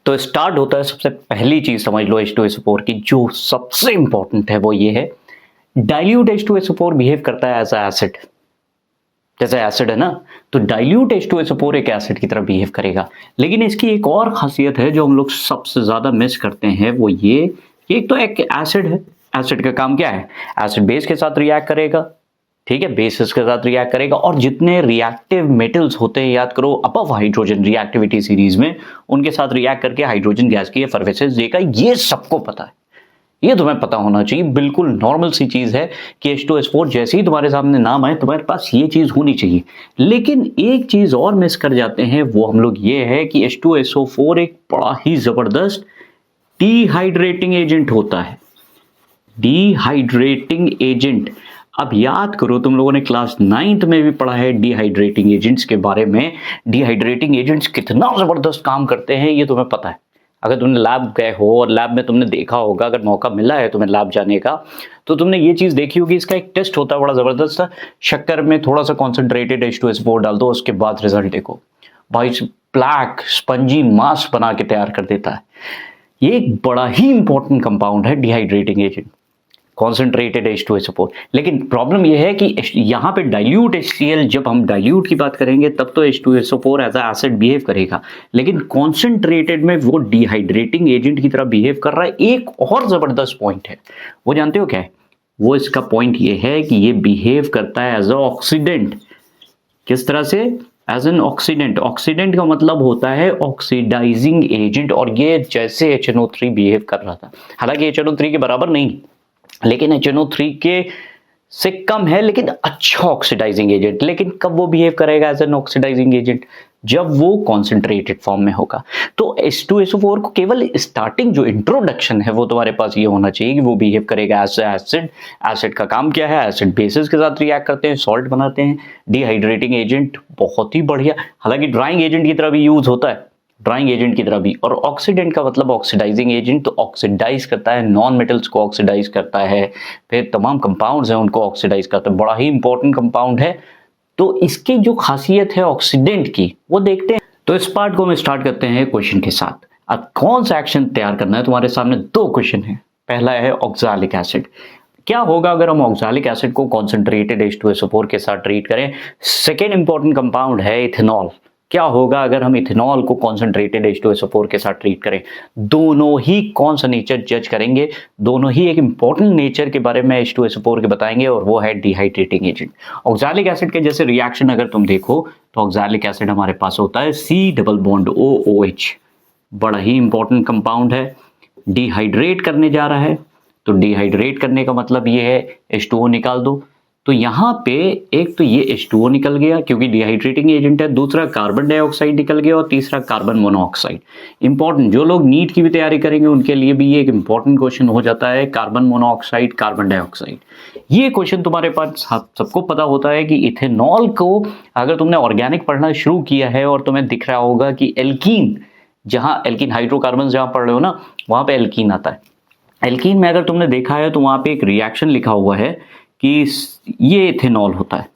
तो स्टार्ट होता है, सबसे पहली चीज समझ लो H2SO4 की जो सबसे इंपॉर्टेंट है वो ये है, डाइल्यूट H2SO4 बिहेव करता है एज अ एसिड। जैसे एसिड है ना, तो डाइल्यूट H2SO4 एक एसिड की तरह बिहेव करेगा। लेकिन इसकी एक और खासियत है जो हम लोग सबसे ज्यादा मिस करते हैं, वो ये कि एक तो एक एसिड है, एसिड का काम क्या है, एसिड बेस के साथ रिएक्ट करेगा, ठीक है, बेसिस के साथ रिएक्ट करेगा, और जितने रिएक्टिव मेटल्स होते हैं याद करो अबव हाइड्रोजन रिएक्टिविटी सीरीज में, उनके साथ रिएक्ट करके हाइड्रोजन गैस की एफर्वेसेंस देगा। ये सबको पता है, ये तुम्हें पता होना चाहिए, बिल्कुल नॉर्मल सी चीज है कि H2SO4 जैसे ही तुम्हारे सामने नाम आए तुम्हारे पास ये चीज होनी चाहिए। लेकिन एक चीज और मिस कर जाते हैं, वो हम लोग ये है कि H2SO4 एक बड़ा ही जबरदस्त डिहाइड्रेटिंग एजेंट होता है। डिहाइड्रेटिंग एजेंट, अब याद करो तुम लोगों ने क्लास 9th में भी पढ़ा है डिहाइड्रेटिंग एजेंट्स के बारे में। डिहाइड्रेटिंग एजेंट्स कितना जबरदस्त काम करते हैं ये तुम्हें पता है। अगर तुमने लैब गए हो और लैब में तुमने देखा होगा, अगर मौका मिला है तुम्हें लैब जाने का, तो तुमने ये चीज देखी होगी, इसका एक टेस्ट होता है बड़ा जबरदस्त सा। शक्कर में थोड़ा सा कॉन्सेंट्रेटेड H2SO4 डाल दो, उसके बाद रिजल्ट देखो भाई, ब्लैक स्पंजी मास बना के तैयार कर देता है। ये एक बड़ा ही इंपॉर्टेंट कंपाउंड है डिहाइड्रेटिंग एजेंट, कॉन्सेंट्रेटेड H2SO4। लेकिन प्रॉब्लम यह है कि यहाँ पे डाइल्यूट HCl, जब हम डाइल्यूट की बात करेंगे तब तो H2SO4 as a acid behave करेगा, लेकिन कॉन्सेंट्रेटेड में वो डिहाइड्रेटिंग एजेंट की तरह बिहेव कर रहा है। एक और जबरदस्त पॉइंट है, वो जानते हो क्या है? वो इसका पॉइंट ये है कि ये बिहेव करता है एज अ ऑक्सीडेंट। किस तरह से? As an oxidant. ऑक्सीडेंट का मतलब होता है ऑक्सीडाइजिंग एजेंट, और ये जैसे HNO3 बिहेव कर रहा था, हालांकि HNO3 के बराबर नहीं, लेकिन HNO3 के से कम है, लेकिन अच्छा ऑक्सीडाइजिंग एजेंट। लेकिन कब वो बिहेव करेगा एज एन ऑक्सीडाइजिंग एजेंट? जब वो कॉन्सेंट्रेटेड फॉर्म में होगा। तो H2SO4 को केवल स्टार्टिंग जो इंट्रोडक्शन है वो तुम्हारे पास ये होना चाहिए कि वो बिहेव करेगा एज एसिड। एसिड का काम क्या है? एसिड बेसिस के साथ रिएक्ट करते हैं, सॉल्ट बनाते हैं। डिहाइड्रेटिंग एजेंट बहुत ही बढ़िया, हालांकि ड्राइंग एजेंट की तरह भी यूज होता है, ड्राइंग एजेंट की तरह भी। और ऑक्सीडेंट का मतलब ऑक्सीडाइजिंग एजेंट, तो ऑक्सीडाइज करता है, नॉन मेटल्स को ऑक्सीडाइज करता है, फिर तमाम कंपाउंड्स हैं उनको ऑक्सीडाइज करता है। बड़ा ही इंपॉर्टेंट कंपाउंड है। तो इसकी जो खासियत है ऑक्सीडेंट की वो देखते हैं। तो इस पार्ट को हम स्टार्ट करते हैं क्वेश्चन के साथ। अब कौन सा एक्शन तैयार करना है, तुम्हारे सामने दो क्वेश्चन है। पहला है ऑक्सैलिक एसिड, क्या होगा अगर हम ऑक्सैलिक एसिड को कॉन्सेंट्रेटेड H2SO4 के साथ ट्रीट करें। सेकेंड इंपॉर्टेंट कंपाउंड है इथेनॉल, क्या होगा अगर हम इथेनॉल को कॉन्सेंट्रेटेड H2SO4 के साथ ट्रीट करें। दोनों ही कौन सा नेचर जज करेंगे, दोनों ही एक इंपॉर्टेंट नेचर के बारे में H2SO4 के बताएंगे, और वो है डिहाइड्रेटिंग एजेंट। ऑक्सैलिक एसिड के जैसे रिएक्शन अगर तुम देखो तो ऑक्सैलिक एसिड हमारे पास होता है C डबल बॉन्ड OOH, बड़ा ही इंपॉर्टेंट कंपाउंड है। डिहाइड्रेट करने जा रहा है, तो डिहाइड्रेट करने का मतलब ये है H2O निकाल दो। तो यहाँ पे एक तो ये H2O निकल गया क्योंकि डिहाइड्रेटिंग एजेंट है, दूसरा कार्बन डाइऑक्साइड निकल गया, और तीसरा कार्बन मोनोऑक्साइड। इंपॉर्टेंट, जो लोग नीट की भी तैयारी करेंगे उनके लिए भी ये एक इंपॉर्टेंट क्वेश्चन हो जाता है, कार्बन मोनोऑक्साइड, कार्बन डाइऑक्साइड। ये क्वेश्चन तुम्हारे पास सबको पता होता है कि इथेनॉल को अगर तुमने ऑर्गेनिक पढ़ना शुरू किया है और तुम्हें दिख रहा होगा कि एल्कीन, जहां एल्कीन हाइड्रोकार्बन जहां पढ़ रहे हो ना, वहां पे एल्कीन आता है। एल्कीन में अगर तुमने देखा है तो वहां पे एक रिएक्शन लिखा हुआ है कि ये इथेनॉल होता है।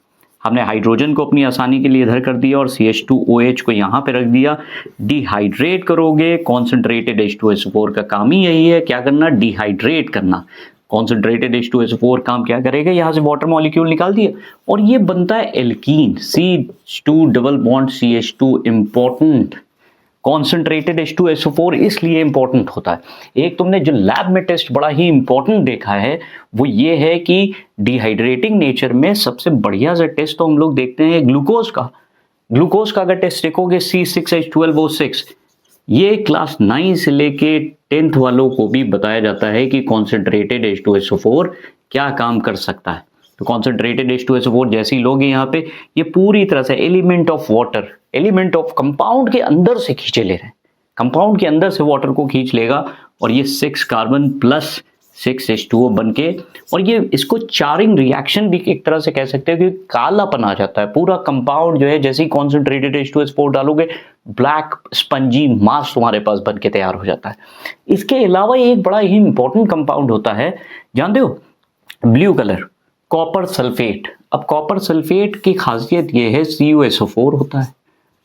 हमने हाइड्रोजन को अपनी आसानी के लिए इधर कर दिया और CH2OH को यहाँ पे रख दिया। डिहाइड्रेट करोगे, कॉन्सेंट्रेटेड H2SO4 का काम ही यही है, क्या करना? डिहाइड्रेट करना। कॉन्सेंट्रेटेड H2SO4 काम क्या करेगा? यहाँ से वाटर मॉलिक्यूल निकाल दिया और ये बनता है alkene, C2 double bond CH2। Important, concentrated H2SO4 इसलिए इंपॉर्टेंट होता है। एक तुमने जो लैब में टेस्ट बड़ा ही इंपॉर्टेंट देखा है वो ये है कि डिहाइड्रेटिंग नेचर में सबसे बढ़िया सा टेस्ट तो हम लोग देखते हैं ग्लूकोज का। ग्लूकोज का अगर टेस्ट देखोगे C6H12O6, ये क्लास 9 से लेके 10th वालों को भी बताया जाता है कि कॉन्सेंट्रेटेड H2SO4 क्या काम कर सकता है। तो कॉन्सेंट्रेटेड H2SO4 जैसे ही लोगे यहाँ पे, ये पूरी तरह से element of water, element of compound के अंदर से खींचे ले रहे हैं, कंपाउंड के अंदर से वाटर को खींच लेगा, और ये 6 कार्बन प्लस 6H2O बन के, और ये इसको चारिंग रिएक्शन भी एक तरह से कह सकते हैं कि कालापन आ जाता है पूरा कंपाउंड जो है। जैसे ही कॉन्सेंट्रेटेड H2SO4 डालोगे, ब्लैक स्पंजी मास तुम्हारे पास बन के तैयार हो जाता है। इसके अलावा एक बड़ा ही इंपॉर्टेंट कंपाउंड होता है, जानते हो, ब्लू कलर, कॉपर सल्फेट। अब कॉपर सल्फेट की खासियत यह है CuSO4 होता है,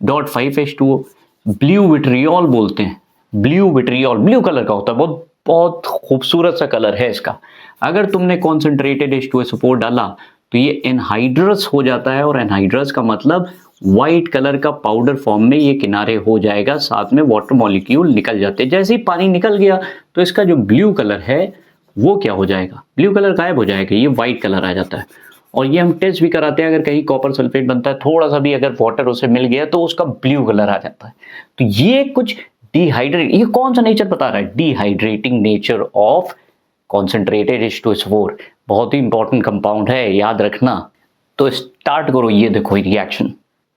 .5H2O, ब्लू विट्रियोल बोलते हैं, ब्लू विट्रियोल, ब्लू कलर का होता है, बहुत बहुत खूबसूरत सा कलर है इसका। अगर तुमने कॉन्सेंट्रेटेड H2SO4 डाला तो ये एनहाइड्रस हो जाता है, और एनहाइड्रस का मतलब व्हाइट कलर का पाउडर फॉर्म में ये किनारे हो जाएगा, साथ में वाटर मॉलिक्यूल निकल जाते हैं। जैसे ही पानी निकल गया तो इसका जो ब्लू कलर है वो क्या हो जाएगा, ब्लू कलर गायब हो जाएगा, ये व्हाइट कलर आ जाता है। और ये हम टेस्ट भी कराते हैं, अगर कहीं कॉपर सल्फेट बनता है, थोड़ा सा भी अगर वाटर उसे मिल गया तो उसका ब्लू कलर आ जाता है। तो ये कुछ डिहाइड्रेट, ये कौन सा नेचर बता रहा है, dehydrating nature of concentrated H2SO4। बहुत ही इंपॉर्टेंट कंपाउंड है, याद रखना। तो स्टार्ट करो, ये देखो रिएक्शन,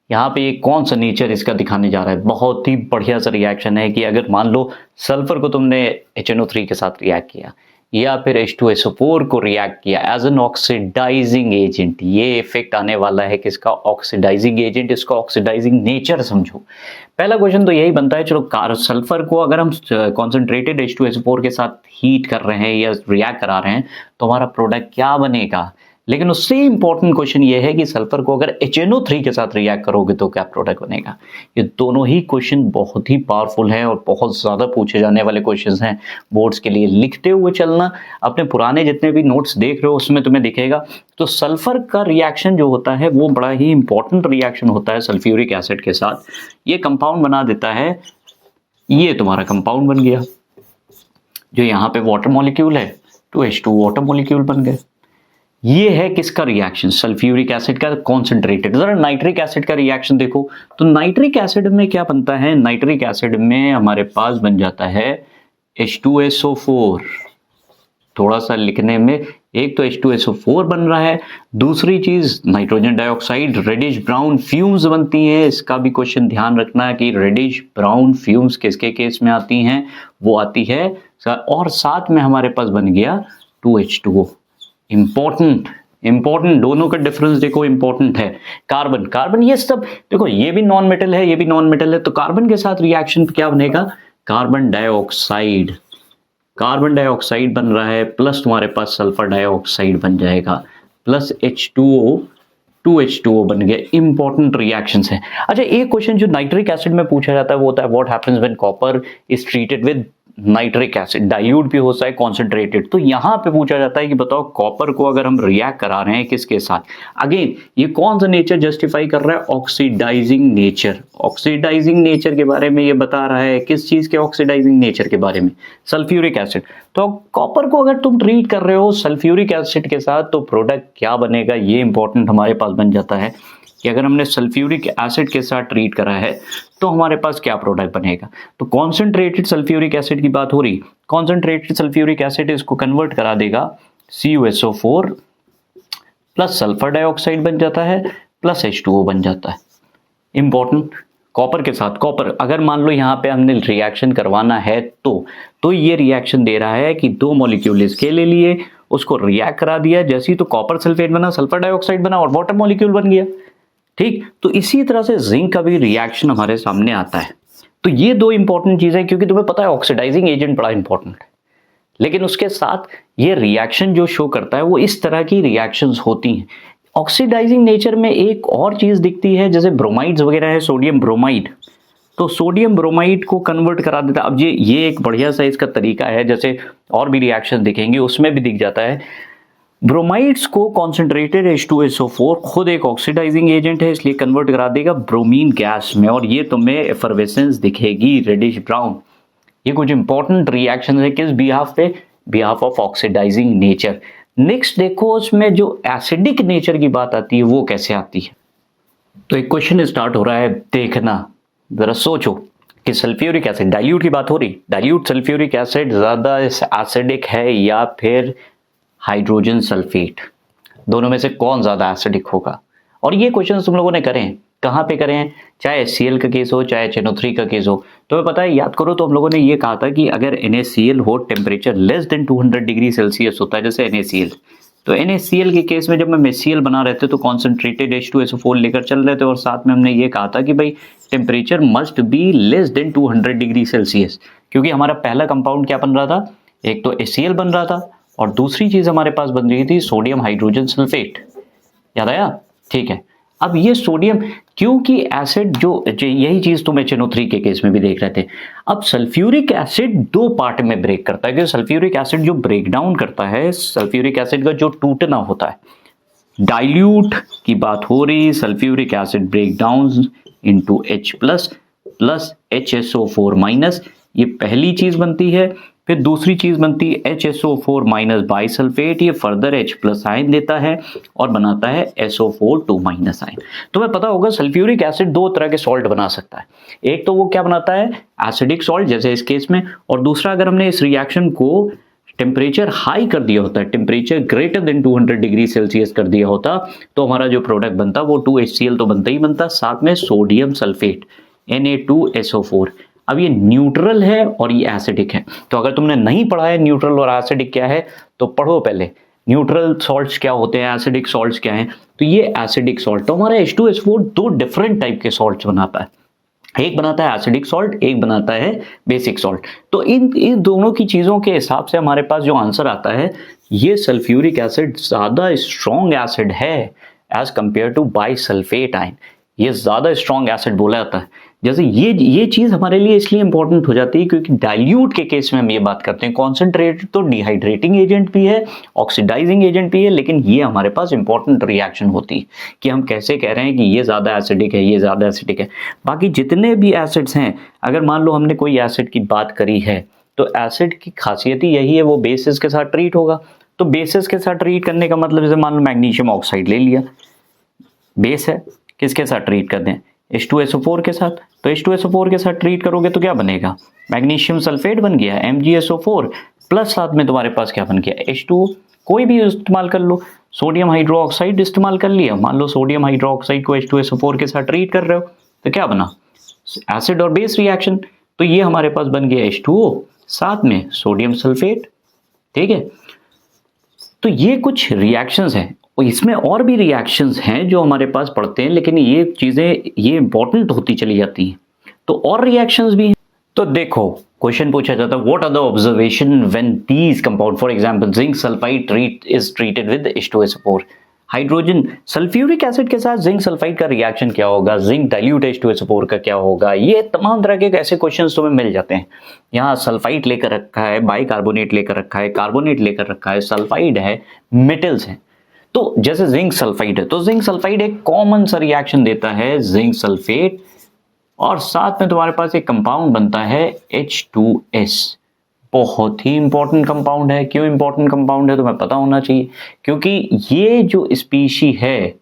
यहाँ पे ये कौन सा नेचर इसका दिखाने जा रहा है। बहुत ही बढ़िया सा रिएक्शन है कि अगर मान लो सल्फर को तुमने HNO3 के साथ रिएक्ट किया या फिर H2SO4 को रिएक्ट किया एज एन ऑक्सीडाइजिंग एजेंट, ये इफेक्ट आने वाला है किसका, ऑक्सीडाइजिंग एजेंट, इसका ऑक्सीडाइजिंग नेचर समझो। पहला क्वेश्चन तो यही बनता है, चलो सल्फर को अगर हम कॉन्सेंट्रेटेड H2SO4 के साथ हीट कर रहे हैं या रिएक्ट करा रहे हैं तो हमारा प्रोडक्ट क्या बनेगा। लेकिन उससे इंपॉर्टेंट क्वेश्चन ये है कि सल्फर को अगर HNO3 के साथ रिएक्ट करोगे तो क्या प्रोडक्ट बनेगा। ये दोनों ही क्वेश्चन बहुत ही पावरफुल हैं और बहुत ज़्यादा पूछे जाने वाले क्वेश्चंस हैं बोर्ड्स के लिए। लिखते हुए चलना, अपने पुराने जितने भी नोट्स देख रहे हो उसमें तुम्हें दिखेगा। तो सल्फर का रिएक्शन जो होता है वो बड़ा ही इंपॉर्टेंट रिएक्शन होता है सल्फ्यूरिक एसिड के साथ। ये कंपाउंड बना देता है, ये तुम्हारा कंपाउंड बन गया, जो यहाँ पे वाटर मॉलिक्यूल है 2H2 वाटर मॉलिक्यूल बन गए। ये है किसका रिएक्शन, सल्फ्यूरिक एसिड का कॉन्सेंट्रेटेड। जरा नाइट्रिक एसिड का रिएक्शन देखो, तो नाइट्रिक एसिड में क्या बनता है, नाइट्रिक एसिड में हमारे पास बन जाता है H2SO4। थोड़ा सा लिखने में, एक तो H2SO4 बन रहा है, दूसरी चीज nitrogen dioxide, reddish brown fumes बनती हैं। इसका भी क्वेश्चन ध्यान रखना कि रेडिश ब्राउन फ्यूम्स किसके केस में आती हैं, वो आती है, और साथ में हमारे पास बन गया 2H2O। इंपॉर्टेंट दोनों का डिफरेंस देखो, इंपॉर्टेंट है। कार्बन, कार्बन ये सब देखो, ये भी नॉन मेटल है, ये भी नॉन मेटल है, तो कार्बन के साथ रिएक्शन क्या बनेगा, कार्बन डाइऑक्साइड, कार्बन डाइऑक्साइड बन रहा है, प्लस तुम्हारे पास सल्फर डाइऑक्साइड बन जाएगा, प्लस H2O, 2H2O बन गया। इंपॉर्टेंट रिएक्शंस हैं। अच्छा, एक क्वेश्चन जो नाइट्रिक एसिड में पूछा जाता है वो होता है what happens when copper is treated with nitric acid, dilute भी होता है कॉन्सेंट्रेटेड। तो यहां पे पूछा जाता है कि बताओ कॉपर को अगर हम रिएक्ट करा रहे हैं किसके साथ, अगेन ये कौन सा नेचर जस्टिफाई कर रहा है, ऑक्सीडाइजिंग नेचर। ऑक्सीडाइजिंग नेचर के बारे में ये बता रहा है, किस चीज के ऑक्सीडाइजिंग नेचर के बारे में, सल्फ्यूरिक एसिड। तो कॉपर को अगर तुम ट्रीट कर रहे हो सल्फ्यूरिक एसिड के साथ तो प्रोडक्ट क्या बनेगा, ये इंपॉर्टेंट हमारे पास बन जाता है कि अगर हमने सल्फ्यूरिक एसिड के साथ ट्रीट करा है तो हमारे पास क्या प्रोडक्ट बनेगा। तो कॉन्सेंट्रेटेड सल्फ्यूरिक एसिड की बात हो रही, कॉन्सेंट्रेटेड सल्फ्यूरिक एसिड इसको कन्वर्ट करा देगा CuSO4 प्लस सल्फर डाइऑक्साइड बन जाता है, प्लस H2O बन जाता है। इंपॉर्टेंट, कॉपर के साथ कॉपर अगर मान लो यहाँ पे हमने रिएक्शन करवाना है तो ये रिएक्शन दे रहा है कि दो मॉलिक्यूल इसके ले लिए, उसको रिएक्ट करा दिया, जैसे ही तो कॉपर सल्फेट बना, सल्फर डाइऑक्साइड बना और वाटर मॉलिक्यूल बन गया। ठीक, तो इसी तरह से जिंक का भी रिएक्शन हमारे सामने आता है। तो ये दो इंपॉर्टेंट चीजें, क्योंकि तुम्हें पता है ऑक्सीडाइजिंग एजेंट बड़ा इंपॉर्टेंट है, लेकिन उसके साथ ये रिएक्शन जो शो करता है वो इस तरह की रिएक्शंस होती हैं। ऑक्सीडाइजिंग नेचर में एक और चीज दिखती है, जैसे ब्रोमाइड्स वगैरह है, सोडियम ब्रोमाइड, तो सोडियम ब्रोमाइड को कन्वर्ट करा देता है। अब ये एक बढ़िया सा इसका तरीका है, जैसे और भी रिएक्शन दिखेंगे उसमें भी दिख जाता है। ब्रोमाइड्स को कॉन्सेंट्रेटेड H2SO4 खुद एक ऑक्सीडाइजिंग एजेंट है, इसलिए कन्वर्ट करा देगा ब्रोमीन गैस में, और ये तुम्हें एफर्वेसेंस दिखेगी रेडिश ब्राउन। ये कुछ इंपॉर्टेंट रिएक्शन है किस बिहाफ पे, behalf of oxidising nature. Next देखो, उसमें जो एसिडिक नेचर की बात आती है वो कैसे आती है। तो एक क्वेश्चन स्टार्ट हो रहा है, देखना जरा सोचो कि सल्फ्यूरिक एसिड, डाइल्यूट की बात हो रही, डाइल्यूट सल्फ्यूरिक एसिड ज्यादा एसिडिक है या फिर हाइड्रोजन सल्फेट, दोनों में से कौन ज्यादा एसिडिक होगा। और ये क्वेश्चन तुम लोगों ने करे हैं, कहाँ पे करे हैं, चाहे HCl का केस हो चाहे HNO3 का केस हो। तो पता है, याद करो, तो हम लोगों ने ये कहा था कि अगर NaCl हो temperature less than 200 degree Celsius होता है, जैसे NaCl, तो NaCl के केस में जब हम HCl बना रहे थे तो कॉन्सेंट्रेटेड H2SO4 लेकर चल रहे थे, और साथ में हमने ये कहा था कि भाई temperature must be less than 200 degree Celsius, क्योंकि हमारा पहला कंपाउंड क्या बन रहा था, एक तो HCl बन रहा था और दूसरी चीज हमारे पास बन रही थी सोडियम हाइड्रोजन सल्फेट। याद आया, ठीक है। अब ये सोडियम क्योंकि एसिड जो यही चीज तुम HNO3 के केस में भी देख रहे थे। अब सल्फ्यूरिक एसिड दो पार्ट में ब्रेक करता है, क्योंकि सल्फ्यूरिक एसिड जो ब्रेक डाउन करता है, सल्फ्यूरिक एसिड का जो टूटना होता है, डाइल्यूट की बात हो रही, sulphuric acid break down into H plus plus HSO4 minus, ये पहली चीज बनती है। फिर दूसरी चीज बनती है HSO4 माइनस बाइसल्फेट, ये फर्दर H प्लस आयन देता है और बनाता है SO4 2 माइनस आयन। तुम्हें पता होगा सल्फ्यूरिक एसिड दो तरह के सॉल्ट बना सकता है, एक तो वो क्या बनाता है एसिडिक सॉल्ट जैसे इस केस में, और दूसरा अगर हमने इस रिएक्शन को टेम्परेचर हाई कर दिया होता है, temperature greater than 200 degree Celsius कर दिया होता, तो हमारा जो प्रोडक्ट बनता वो 2HCl तो बनता ही बनता, साथ में सोडियम सल्फेट Na2SO4। अब ये न्यूट्रल है और ये एसिडिक है, तो अगर तुमने नहीं पढ़ा है न्यूट्रल और एसिडिक क्या है तो पढ़ो पहले, न्यूट्रल सॉल्ट्स क्या होते हैं, एसिडिक सॉल्ट्स क्या हैं। तो ये एसिडिक सॉल्ट, तो हमारा H2SO4 दो डिफरेंट टाइप के सॉल्ट्स बनाता है, एक बनाता है एसिडिक सॉल्ट, एक बनाता है बेसिक सॉल्ट। तो इन दोनों की चीजों के हिसाब से हमारे पास जो आंसर आता है, ये सल्फ्यूरिक एसिड ज्यादा स्ट्रॉन्ग एसिड है as compare to bisulphate ion, ये ज्यादा स्ट्रॉन्ग एसिड बोला जाता है। जैसे ये चीज हमारे लिए इसलिए इंपॉर्टेंट हो जाती है क्योंकि डाइल्यूट के केस में हम ये बात करते हैं, कॉन्सेंट्रेटेड तो डिहाइड्रेटिंग एजेंट भी है, ऑक्सीडाइजिंग एजेंट भी है, लेकिन ये हमारे पास इंपॉर्टेंट रिएक्शन होती है कि हम कैसे कह रहे हैं कि ये ज्यादा एसिडिक है, ये ज्यादा एसिडिक है। बाकी जितने भी एसिड्स हैं, अगर मान लो हमने कोई एसिड की बात करी है, तो एसिड की खासियत ही यही है, वो बेसिस के साथ ट्रीट होगा। तो बेसिस के साथ ट्रीट करने का मतलब जैसे मान लो मैग्नीशियम ऑक्साइड ले लिया, बेस है, किसके साथ ट्रीट कर दें, H2SO4 के साथ। तो H2SO4 के साथ ट्रीट करोगे तो क्या बनेगा, मैग्नीशियम सल्फेट बन गया MgSO4 प्लस साथ में तुम्हारे पास क्या बन गया H2O, कोई भी इस्तेमाल कर लो, सोडियम हाइड्रोक्साइड इस्तेमाल कर लिया, मान लो सोडियम हाइड्रोक्साइड को H2SO4 के साथ ट्रीट कर रहे हो तो क्या बना, एसिड और बेस रिएक्शन। तो ये हमारे पास बन गया H2O साथ में सोडियम सल्फेट, ठीक है। तो ये कुछ रिएक्शंस हैं, और इसमें और भी रिएक्शंस हैं जो हमारे पास पढ़ते हैं, लेकिन ये चीजें ये इंपॉर्टेंट होती चली जाती हैं। तो और रिएक्शंस भी हैं। तो देखो क्वेश्चन पूछा जाता है, what are the observation when these compound, for example zinc sulphide is treated with H2SO4, hydrogen sulphuric acid के साथ जिंक सल्फाइड का रिएक्शन क्या होगा, जिंक डाइल्यूट H2SO4 का क्या होगा। ये तमाम तरह के ऐसे क्वेश्चंस तुम्हें मिल जाते हैं। यहाँ सल्फाइड लेकर रखा है, बाइकार्बोनेट लेकर रखा है, कार्बोनेट लेकर रखा है, सल्फाइड है, मेटल्स हैं। तो जैसे जिंक सल्फाइड है, तो जिंक सल्फाइड एक कॉमन सा रिएक्शन देता है जिंक सल्फेट, और साथ में तुम्हारे पास एक कंपाउंड बनता है H2S, बहुत ही इंपॉर्टेंट कंपाउंड है। क्यों इंपॉर्टेंट कंपाउंड है तुम्हें पता होना चाहिए, क्योंकि ये जो स्पीशी है,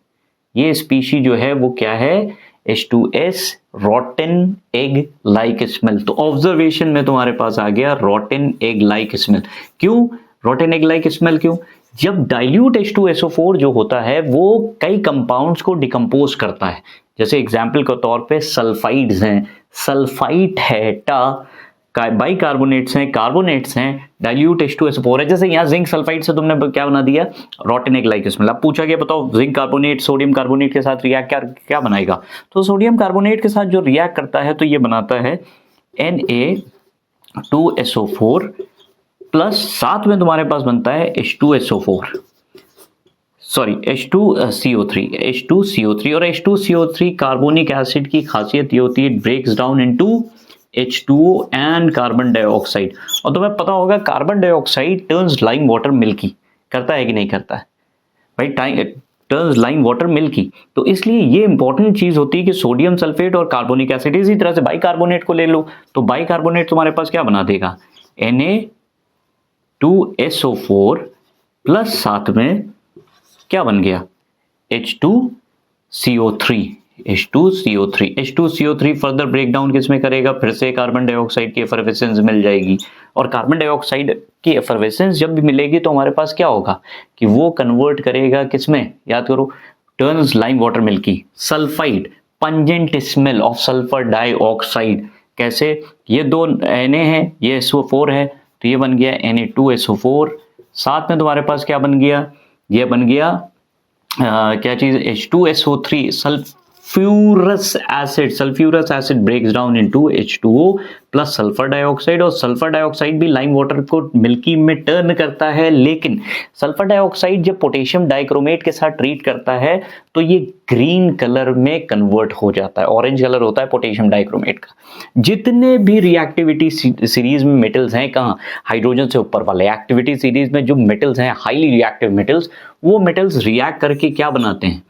ये स्पीशी जो है वो क्या है, H2S, रॉटन एग लाइक स्मेल। तो ऑब्जर्वेशन में तुम्हारे पास आ गया रॉटन एग लाइक स्मेल। क्यों रॉटन एग लाइक स्मेल, क्यों, जब डाइल्यूट H2SO4 जो होता है वो कई कंपाउंड्स को डिकम्पोज करता है। जैसे एग्जाम्पल के तौर पे सल्फाइड्स हैं, सल्फाइट है, बाइकार्बोनेट्स हैं, कार्बोनेट्स हैं, डाइल्यूट H2SO4 है। जैसे यहाँ जिंक सल्फाइड से तुमने क्या बना दिया, रॉटन एग लाइक स्मेल। अब पूछा गया बताओ जिंक कार्बोनेट सोडियम कार्बोनेट के साथ रिएक्ट क्या बनाएगा, तो सोडियम कार्बोनेट के साथ जो रिएक्ट करता है तो ये बनाता है Na2SO4 प्लस साथ में तुम्हारे पास बनता है H2SO4, सॉरी H2CO3 और H2CO3 कार्बोनिक एसिड की खासियत ये होती है, it breaks down into H2O and carbon dioxide. और तुम्हें पता होगा carbon dioxide turns lime water milky, करता है कि नहीं करता है भाई, टर्न्स लाइम वाटर मिल्की। तो इसलिए ये इंपॉर्टेंट चीज होती है कि सोडियम सल्फेट और कार्बोनिक एसिड। इसी तरह से बाइकार्बोनेट को ले लो, तो बाइकार्बोनेट तुम्हारे पास क्या बना देगा, Na2SO4 प्लस साथ में क्या बन गया H2CO3 फर्दर ब्रेकडाउन किसमें करेगा, फिर से कार्बन डाइऑक्साइड की एफर्वेसेंस मिल जाएगी। और कार्बन डाइऑक्साइड की एफर्वेसेंस जब भी मिलेगी तो हमारे पास क्या होगा कि वो कन्वर्ट करेगा किसमें, याद करो, turns lime water milky. Sulphide, pungent smell of sulphur dioxide, कैसे, ये दो Na है, ये SO4 है, तो ये बन गया Na2SO4, साथ में तुम्हारे पास क्या बन गया, ये बन गया क्या चीज H2SO3 sulphurous acid breaks down into H2O plus sulphur dioxide, और सल्फर डाइऑक्साइड भी लाइम वाटर को मिल्की में टर्न करता है, लेकिन सल्फर डाइऑक्साइड जब पोटेशियम डाइक्रोमेट के साथ ट्रीट करता है तो ये ग्रीन कलर में कन्वर्ट हो जाता है, ऑरेंज कलर होता है पोटेशियम डाइक्रोमेट का। जितने भी रिएक्टिविटी सीरीज में मेटल्स हैं, कहाँ, हाइड्रोजन से ऊपर वाले एक्टिविटी सीरीज में जो मेटल्स हैं, हाईली रिएक्टिव मेटल्स, वो मेटल्स रिएक्ट करके क्या बनाते हैं,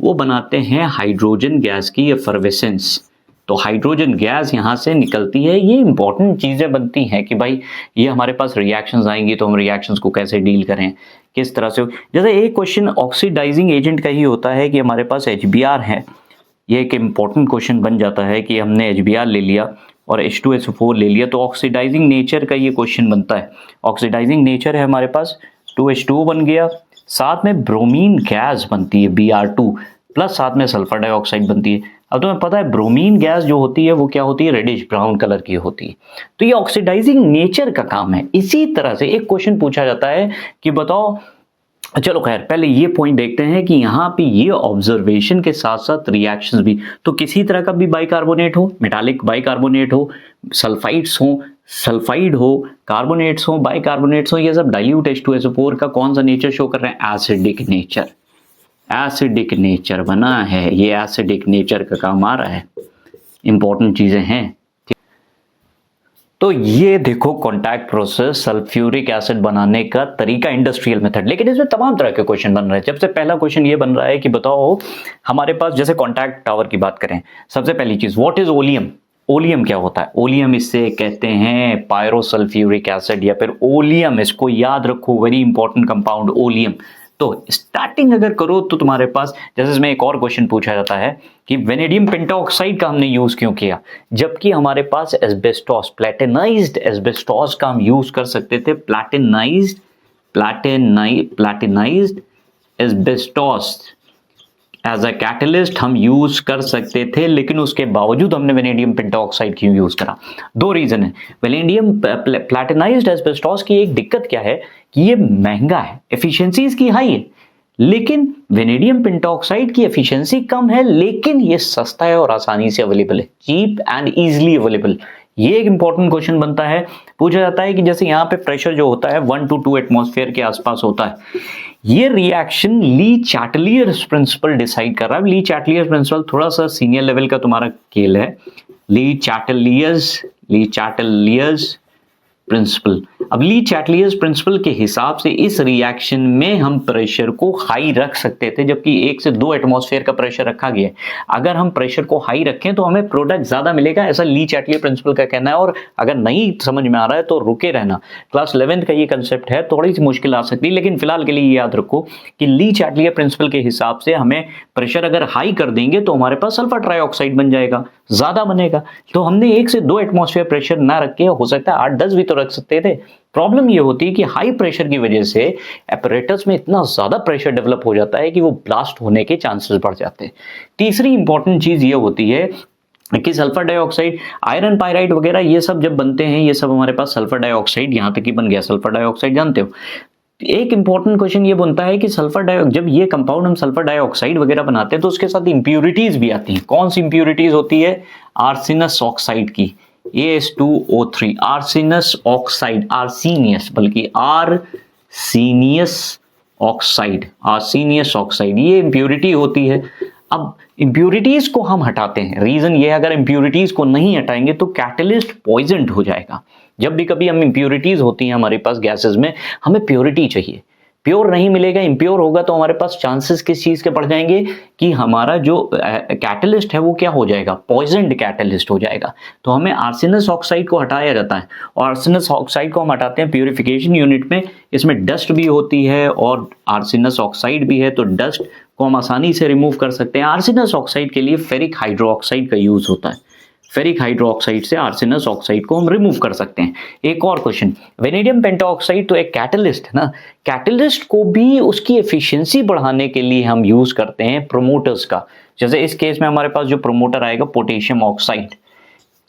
वो बनाते हैं हाइड्रोजन गैस की एफर्वेसेंस। तो हाइड्रोजन गैस यहाँ से निकलती है। ये इंपॉर्टेंट चीज़ें बनती हैं कि भाई ये हमारे पास रिएक्शंस आएंगी तो हम रिएक्शंस को कैसे डील करें, किस तरह से। जैसे एक क्वेश्चन ऑक्सीडाइजिंग एजेंट का ही होता है कि हमारे पास HBr है, ये एक इम्पॉर्टेंट क्वेश्चन बन जाता है कि हमने HBr ले लिया और H2SO4 ले लिया, तो ऑक्सीडाइजिंग नेचर का ये क्वेश्चन बनता है। ऑक्सीडाइजिंग नेचर है हमारे पास, 2H2O बन गया, साथ में ब्रोमीन गैस बनती है Br2, प्लस साथ में सल्फर डाइऑक्साइड बनती है। अब तुम्हें पता है ब्रोमीन गैस जो होती है वो क्या होती है, रेडिश ब्राउन कलर की होती है। तो ये ऑक्सीडाइजिंग नेचर का काम है। इसी तरह से एक क्वेश्चन पूछा जाता है कि बताओ, चलो खैर पहले ये पॉइंट देखते हैं कि यहाँ पे ये ऑब्जर्वेशन के साथ साथ रिएक्शंस भी, तो किसी तरह का भी बाइकार्बोनेट हो, मेटालिक बाइकार्बोनेट हो, सल्फाइड्स हो, सल्फाइड हो, कार्बोनेट्स हो, बाइकार्बोनेट्स हो, ये सब डाइल्यूट H2SO4 का कौन सा नेचर शो कर रहे हैं, एसिडिक नेचर। एसिडिक नेचर बना है, ये एसिडिक नेचर का काम आ रहा है, इंपॉर्टेंट चीजें हैं। तो ये देखो कॉन्टैक्ट प्रोसेस, सल्फ्यूरिक एसिड बनाने का तरीका, इंडस्ट्रियल मेथड। लेकिन इसमें तमाम तरह के क्वेश्चन बन रहे हैं। सबसे पहला क्वेश्चन ये बन रहा है कि बताओ हमारे पास, जैसे कॉन्टैक्ट टावर की बात करें, सबसे पहली चीज व्हाट इज ओलियम। ओलियम क्या होता है, ओलियम इससे कहते हैं पायरोसल्फ्यूरिक एसिड या फिर ओलियम, इसको याद रखो, वेरी इंपॉर्टेंट कंपाउंड ओलियम। तो स्टार्टिंग अगर करो तो तुम्हारे पास, जैसे इसमें एक और क्वेश्चन पूछा जाता है कि वेनेडियम पेंटाऑक्साइड का हमने यूज क्यों किया, जबकि हमारे पास एस्बेस्टॉस, प्लैटिनाइज्ड एस्बेस्टॉस का हम यूज कर सकते थे। प्लैटिनाइज्ड एस्बेस्टॉस एज अ कैटलिस्ट हम यूज कर सकते थे, लेकिन उसके बावजूद हमने वेनेडियम पेंटाऑक्साइड क्यों यूज करा। दो रीजन है। वेनेडियम प्लैटिनाइज्ड एस्बेस्टॉस की एक दिक्कत क्या है कि ये महंगा है, एफिशिएंसी इसकी हाई है, लेकिन वेनेडियम पेंटाऑक्साइड की एफिशिएंसी कम है, लेकिन ये सस्ता है और आसानी से अवेलेबल है, चीप एंड इजीली अवेलेबल। ये एक इंपॉर्टेंट क्वेश्चन बनता है। पूछा जाता है कि जैसे यहाँ पे प्रेशर जो होता है 1 to 2 एटमॉस्फेयर के आसपास होता है, ये रिएक्शन ली चैटलियर्स प्रिंसिपल डिसाइड कर रहा है। ली चैटलियर्स प्रिंसिपल थोड़ा सा सीनियर लेवल का तुम्हारा खेल है, ली चैटलियर्स प्रिंसिपल। अब ली चैटलियर्स प्रिंसिपल के हिसाब से इस रिएक्शन में हम प्रेशर को हाई रख सकते थे, जबकि 1 से 2 एटमॉस्फेयर का प्रेशर रखा गया है। अगर हम प्रेशर को हाई रखें तो हमें प्रोडक्ट ज्यादा मिलेगा, ऐसा ली चैटलियर प्रिंसिपल का कहना है। और अगर नहीं समझ में आ रहा है तो रुके रहना, क्लास 11th का ये कंसेप्ट है, थोड़ी सी मुश्किल आ सकती है, लेकिन फिलहाल के लिए याद रखो कि ली चैटलियर प्रिंसिपल के हिसाब से हमें प्रेशर अगर हाई कर देंगे तो हमारे पास सल्फर ट्राइऑक्साइड बन जाएगा, ज्यादा बनेगा। तो हमने 1 से 2 एटमॉस्फेयर प्रेशर ना रख के, हो सकता है 8-10 भी तो रख सकते थे। प्रॉब्लम ये होती है कि हाई प्रेशर की वजह से एपरेटस में इतना ज्यादा प्रेशर डेवलप हो जाता है कि वो ब्लास्ट होने के चांसेस बढ़ जाते हैं। तीसरी इंपॉर्टेंट चीज ये होती है कि सल्फर डाइऑक्साइड, आयरन पायराइड वगैरह ये सब जब बनते हैं, ये सब हमारे पास सल्फर डाइऑक्साइड, यहां तक ही बन गया सल्फर डाइऑक्साइड, जानते हो। एक इंपॉर्टेंट क्वेश्चन ये बनता है कि जब ये कंपाउंड हम सल्फर डाइऑक्साइड वगैरह बनाते हैं तो उसके साथ इंप्यूरिटीज भी आती हैं। कौन सी इंप्यूरिटीज होती है, आर्सेनस ऑक्साइड की, AS2O3, आर्सेनस ऑक्साइड, आर्सेनियस ऑक्साइड, ये इंप्यूरिटी होती है। अब इंप्यूरिटीज को हम हटाते हैं, रीजन ये है अगर इंप्यूरिटीज को नहीं हटाएंगे तो कैटलिस्ट पॉइजन्ड हो जाएगा। जब भी कभी हम इंप्यूरिटीज होती हैं हमारे पास गैसेस में, हमें प्योरिटी चाहिए, प्योर नहीं मिलेगा, इम्प्योर होगा तो हमारे पास चांसेस किस चीज के बढ़ जाएंगे कि हमारा जो कैटलिस्ट है वो क्या हो जाएगा, पॉइजन्ड कैटलिस्ट हो जाएगा। तो हमें आर्सेनस ऑक्साइड को हटाया जाता है, और आर्सेनस ऑक्साइड को हम हटाते हैं प्यूरिफिकेशन यूनिट में। इसमें डस्ट भी होती है और आर्सेनस ऑक्साइड भी है, तो डस्ट को हम आसानी से रिमूव कर सकते हैं। आर्सेनस ऑक्साइड के लिए फेरिक हाइड्रोक्साइड का यूज होता है, फेरिक हाइड्रोक्साइड से आर्सेनस ऑक्साइड को हम रिमूव कर सकते हैं। एक और क्वेश्चन, वेनेडियम पेंटाऑक्साइड तो एक कैटलिस्ट है ना, कैटलिस्ट को भी उसकी एफिशिएंसी बढ़ाने के लिए हम यूज करते हैं प्रोमोटर्स का। जैसे इस केस में हमारे पास जो प्रोमोटर आएगा पोटेशियम ऑक्साइड।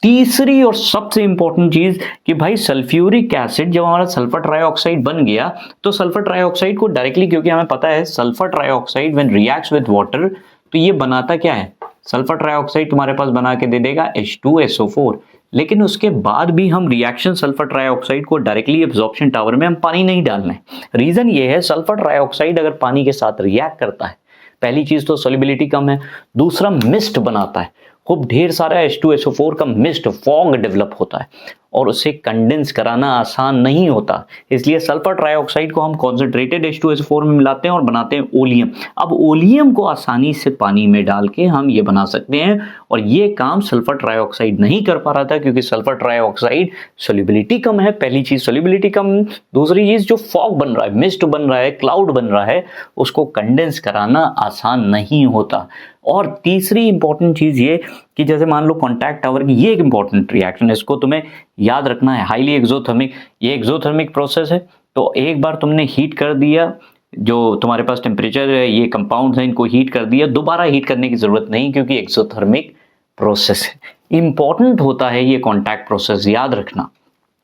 तीसरी और सबसे इंपॉर्टेंट चीज कि भाई सल्फ्यूरिक एसिड जब हमारा सल्फर ट्राइऑक्साइड बन गया तो सल्फर ट्राइऑक्साइड को डायरेक्टली, क्योंकि हमें पता है sulphur trioxide when reacts with water, तो ये बनाता क्या है, सल्फर ट्राइऑक्साइड तुम्हारे पास बना के दे देगा H2SO4। लेकिन उसके बाद भी हम रिएक्शन सल्फर ट्राइऑक्साइड को डायरेक्टली एब्जॉर्प्शन टावर में हम पानी नहीं डालना है। रीजन ये है, सल्फर ट्राइऑक्साइड अगर पानी के साथ रिएक्ट करता है, पहली चीज तो सॉल्युबिलिटी कम है, दूसरा मिस्ट बनाता है, खूब ढेर सारा H2SO4 का मिस्ट फॉग डेवलप होता है और उसे कंडेंस कराना आसान नहीं होता। इसलिए सल्फर ट्राइऑक्साइड को हम कॉन्सेंट्रेटेड H2SO4 में मिलाते हैं और बनाते हैं ओलियम। अब ओलियम को आसानी से पानी में डाल के हम ये बना सकते हैं, और ये काम सल्फर ट्राइऑक्साइड नहीं कर पा रहा था क्योंकि सल्फर ट्राइऑक्साइड सॉल्युबिलिटी कम है। पहली चीज सॉल्युबिलिटी कम, दूसरी चीज जो फॉग बन रहा है, मिस्ट बन रहा है, क्लाउड बन रहा है, उसको कंडेंस कराना आसान नहीं होता। और तीसरी इंपॉर्टेंट चीज ये कि जैसे मान लो कॉन्टैक्ट टावर की, ये एक इंपॉर्टेंट रिएक्शन है, इसको तुम्हें याद रखना है, हाईली एक्सोथर्मिक। ये एक्सोथर्मिक प्रोसेस है, तो एक बार तुमने हीट कर दिया, जो तुम्हारे पास टेम्परेचर है, ये कंपाउंड है, इनको हीट कर दिया, दोबारा हीट करने की जरूरत नहीं क्योंकि एक्सोथर्मिक प्रोसेस है। इंपॉर्टेंट होता है ये कॉन्टैक्ट प्रोसेस, याद रखना।